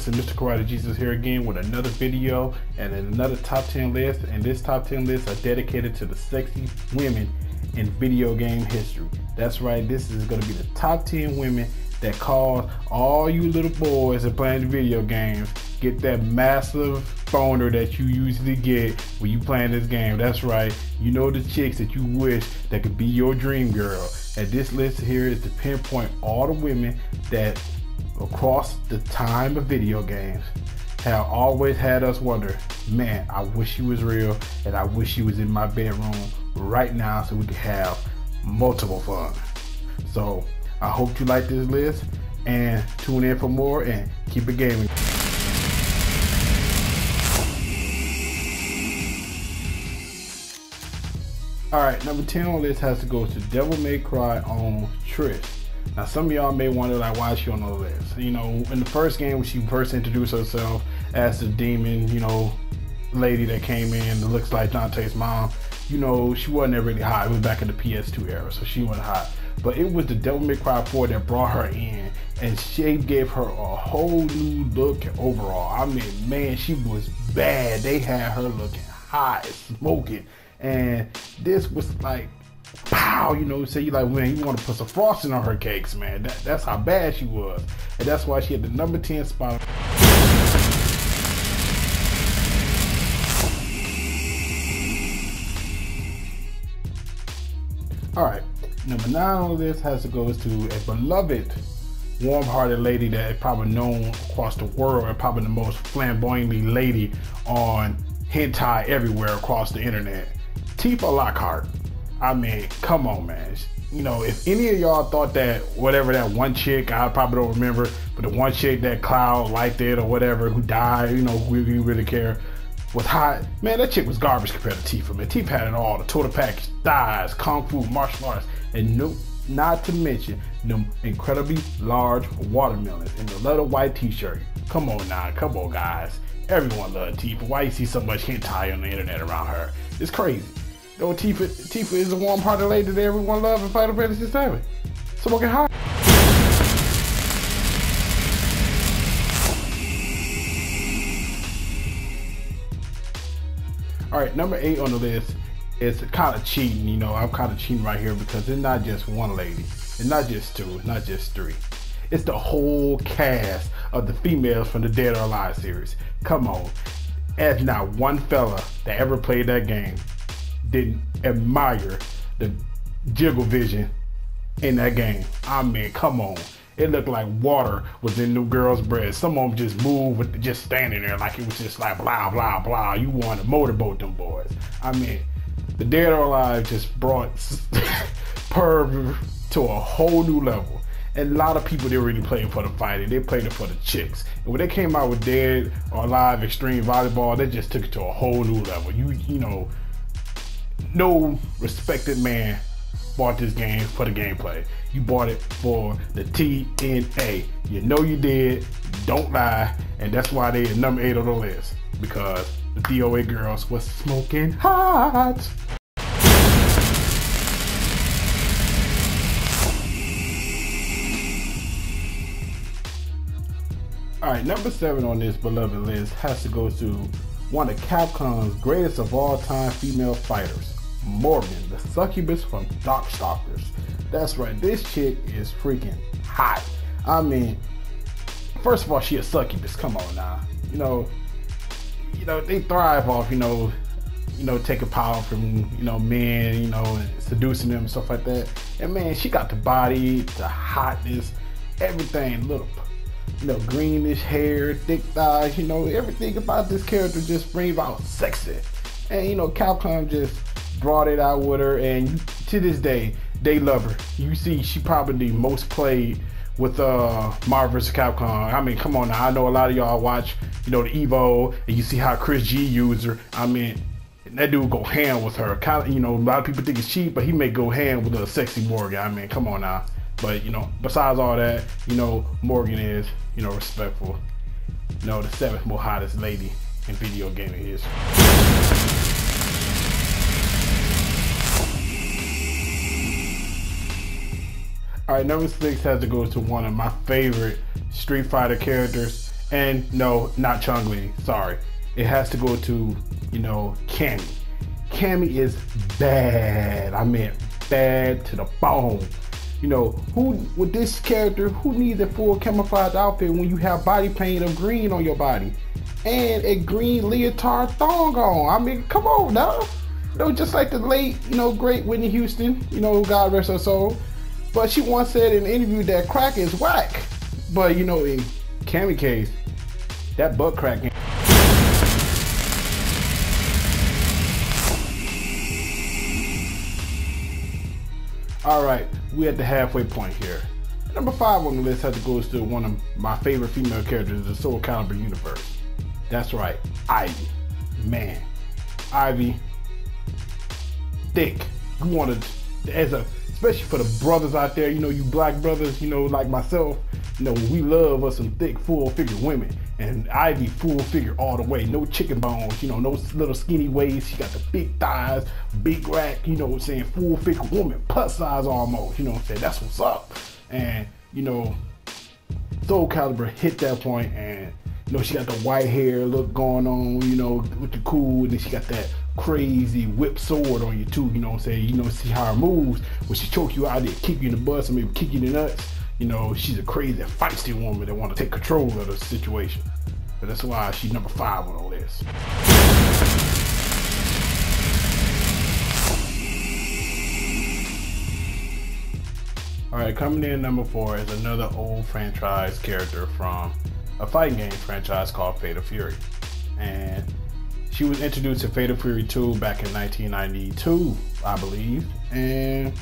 Listen, Mr. Karate Jesus here again with another video and another top 10 list. And this top 10 list are dedicated to the sexy women in video game history. That's right, this is going to be the top 10 women that cause all you little boys that playing video games get that massive boner that you usually get when you playing this game. That's right, you know, the chicks that you wish that could be your dream girl. And this list here is to pinpoint all the women that across the time of video games have always had us wonder, man, I wish she was real and I wish she was in my bedroom right now so we could have multiple fun. So I hope you like this list and tune in for more and keep it gaming. Alright, number 10 on the list has to go to Devil May Cry on Trish. Now some of y'all may wonder like why is she on the list. You know, in the first game when she first introduced herself as the demon, you know, lady that came in that looks like Dante's mom, you know, she wasn't that really hot. It was back in the PS2 era, so she wasn't hot. But it was the Devil May Cry 4 that brought her in, and she gave her a whole new look overall. I mean, man, she was bad. They had her looking hot, smoking, and this was like, pow, you know, say you like, man, you want to put some frosting on her cakes, man. That's how bad she was, and that's why she had the number 10 spot. All right, number 9 on the list has to go to a beloved, warm-hearted lady that is probably known across the world and probably the most flamboyantly lady on hentai everywhere across the internet, Tifa Lockhart. I mean, come on, man. You know, if any of y'all thought that whatever that one chick, I probably don't remember, but the one chick that Cloud liked it or whatever, who died, you know, we really care, was hot, man, that chick was garbage compared to Tifa, man. Tifa had it all, the total package, thighs, kung fu, martial arts, and no, not to mention them incredibly large watermelons in the little white t-shirt. Come on now, come on guys. Everyone loves Tifa. Why you see so much hentai on the internet around her? It's crazy. You know, Tifa is a warm-hearted lady that everyone loves in Final Fantasy VII. Smoking hot. All right, number 8 on the list is kind of cheating. You know, I'm kind of cheating right here because it's not just one lady. It's not just two. It's not just three. It's the whole cast of the females from the Dead or Alive series. Come on. As not one fella that ever played that game didn't admire the jiggle vision in that game. I mean, come on. It looked like water was in the girl's breast. Some of them just moved with just standing there like it was just like blah, blah, blah. You want to motorboat them boys. I mean, the Dead or Alive just brought perv to a whole new level. And a lot of people didn't really play it for the fighting. They played it for the chicks. And when they came out with Dead or Alive Extreme Volleyball, they just took it to a whole new level. You know, no respected man bought this game for the gameplay. You bought it for the TNA. You know you did. Don't lie. And that's why they are number 8 on the list. Because the DOA girls was smoking hot. Alright, number 7 on this beloved list has to go to one of Capcom's greatest of all time female fighters, Morrigan, the succubus from Darkstalkers. That's right, this chick is freaking hot. I mean, first of all, she a succubus. Come on now. You know, they thrive off, you know, taking power from, you know, men, you know, and seducing them and stuff like that. And man, she got the body, the hotness, everything, little, you know, greenish hair, thick thighs, you know, everything about this character just brings out sexy. And you know, Capcom just brought it out with her, and to this day, they love her. You see, she probably the most played with Marvel vs. Capcom. I mean, come on now. I know a lot of y'all watch, you know, the Evo, and you see how Chris G used her. I mean, that dude go hand with her. Kind of, you know, a lot of people think it's cheap, but he may go hand with a sexy Morrigan. I mean, come on now. But you know, besides all that, you know, Morrigan is, you know, respectful. You know, the 7th most hottest lady in video gaming history. All right, number 6 has to go to one of my favorite Street Fighter characters, And no, not Chun-Li, sorry. It has to go to, you know, Cammy. Cammy is bad. I mean, bad to the bone. You know, who with this character, who needs a full camouflage outfit when you have body paint of green on your body and a green leotard thong on? I mean, come on now. You know, just like the late, you know, great Whitney Houston, you know, God rest her soul. But she once said in an interview that crack is whack. But you know, in Cammy case, that butt crack. All right, we're at the halfway point here. Number 5 on the list has to go to one of my favorite female characters in the Soulcalibur universe. That's right, Ivy. Man, Ivy, thick. You want to, especially for the brothers out there, you know, you black brothers, you know, like myself, you know, we love us some thick, full figure women. And Ivy, full figure all the way, no chicken bones, you know, no little skinny waist. She got the big thighs, big rack, you know what I'm saying, full figure woman, plus size almost, you know what I'm saying, that's what's up. And, you know, Soulcalibur hit that point, and, you know, she got the white hair look going on, you know, with the cool, and then she got that crazy whip sword on you too, you know what I'm saying, you know, see how her moves, when she choke you out there, kick you in the butt, or maybe kick you in the nuts. You know, she's a crazy, feisty woman that want to take control of the situation. But that's why she's number 5 on the list. All right, coming in number 4 is another old franchise character from a fighting game franchise called Fatal Fury. And she was introduced to Fatal Fury 2 back in 1992, I believe. And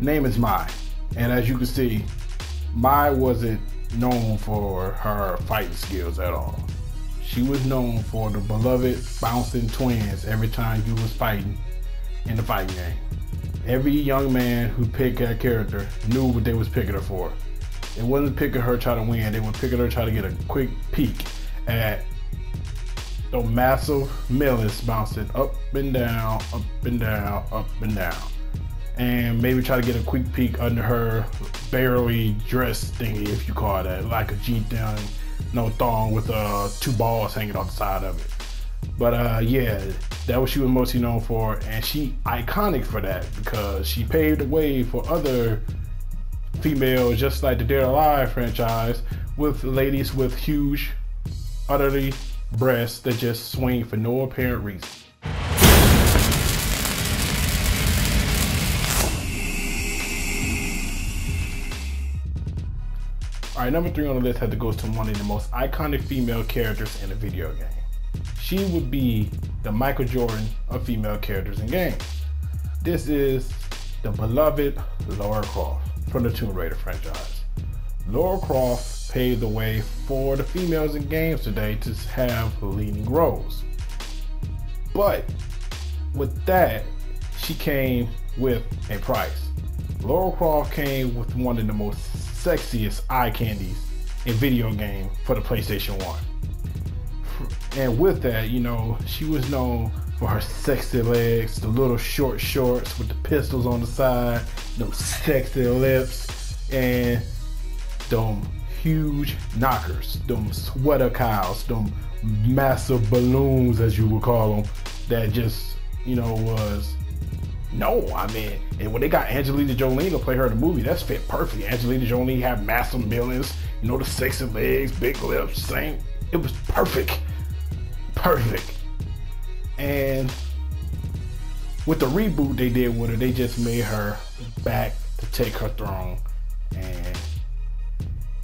name is Mai. And as you can see, Mai wasn't known for her fighting skills at all. She was known for the beloved bouncing twins every time you was fighting in the fighting game. Every young man who picked that character knew what they was picking her for. They wasn't picking her try to win, they were picking her try to get a quick peek at the massive melons bouncing up and down, up and down, up and down. And maybe try to get a quick peek under her barely dressed thingy, if you call that, like a G-thong, no thong with 2 balls hanging off the side of it. But yeah, that what she was mostly known for, and she iconic for that because she paved the way for other females, just like the Dead or Alive franchise, with ladies with huge, utterly breasts that just swing for no apparent reason. All right, number 3 on the list had to go to one of the most iconic female characters in a video game. She would be the Michael Jordan of female characters in games. This is the beloved Lara Croft from the Tomb Raider franchise. Lara Croft paved the way for the females in games today to have leading roles. But with that, she came with a price. Lara Croft came with one of the most sexiest eye candies in video game for the PlayStation 1. And with that, you know, she was known for her sexy legs, the little short shorts with the pistols on the side, them sexy lips, and them huge knockers, them sweater cows, them massive balloons, as you would call them, that just, you know, was no, I mean, and when they got Angelina Jolie to play her in the movie, that's fit perfectly. Angelina Jolie had massive millions, you know, the sexy legs, big lips, same. It was perfect. Perfect. And with the reboot they did with her, they just made her back to take her throne. And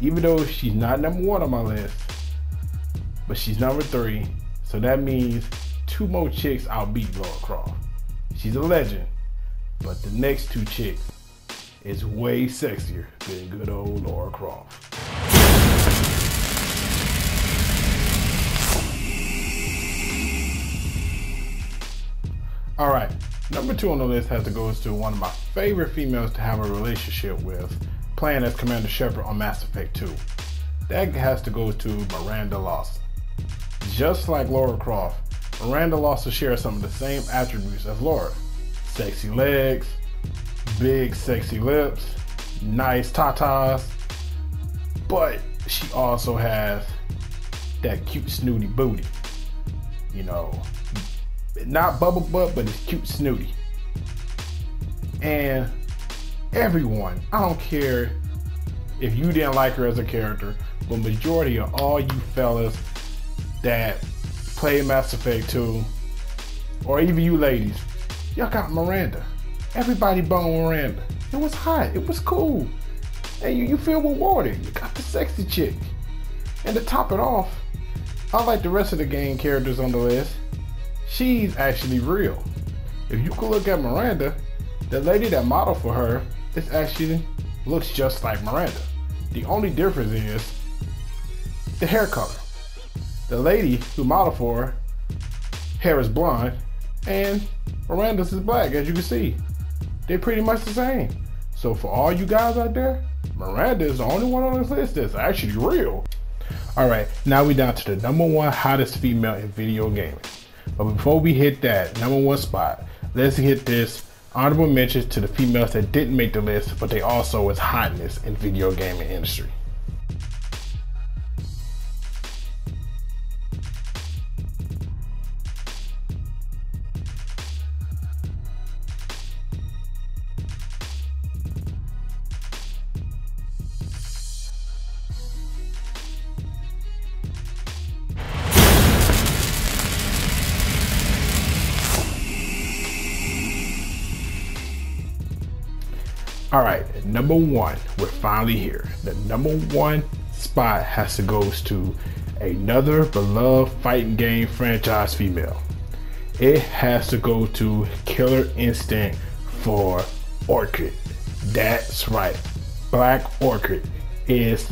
even though she's not number 1 on my list, but she's number 3, so that means 2 more chicks outbeat Lara Croft. She's a legend, but the next 2 chicks is way sexier than good old Lara Croft. All right, number 2 on the list has to go to one of my favorite females to have a relationship with, playing as Commander Shepard on Mass Effect 2. That has to go to Miranda Lawson. Just like Lara Croft, Miranda Lawson shares some of the same attributes as Lara. Sexy legs, big sexy lips, nice tatas, but she also has that cute snooty booty. You know, not bubble butt, but it's cute snooty. And everyone, I don't care if you didn't like her as a character, but majority of all you fellas that play Mass Effect 2, or even you ladies, y'all got Miranda. Everybody bone Miranda. It was hot, it was cool. And you feel rewarded. You got the sexy chick. And to top it off, unlike the rest of the game characters on the list, she's actually real. If you could look at Miranda, the lady that modeled for her is actually looks just like Miranda. The only difference is the hair color. The lady who modeled for her, hair is blonde, and Miranda's is black, as you can see. They're pretty much the same. So for all you guys out there, Miranda is the only one on this list that's actually real. Alright, now we down to the #1 hottest female in video gaming. But before we hit that #1 spot, let's hit this honorable mentions to the females that didn't make the list, but they also was hotness in video gaming industry. Alright, #1, we're finally here. The #1 spot has to go to another beloved fighting game franchise female. It has to go to Killer Instinct for Orchid. That's right, Black Orchid is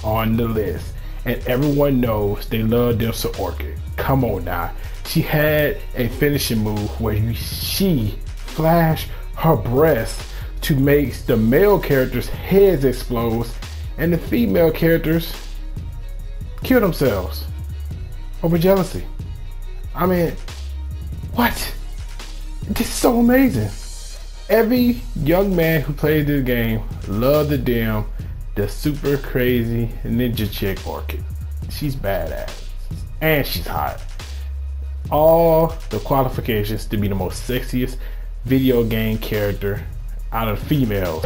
on the list. And everyone knows they love them some Orchid. Come on now. She had a finishing move where she flashed her breasts to make the male characters' heads explode and the female characters kill themselves over jealousy. I mean, what? This is so amazing. Every young man who plays this game loves the super crazy ninja chick Orchid. She's badass and she's hot. All the qualifications to be the most sexiest video game character out of females.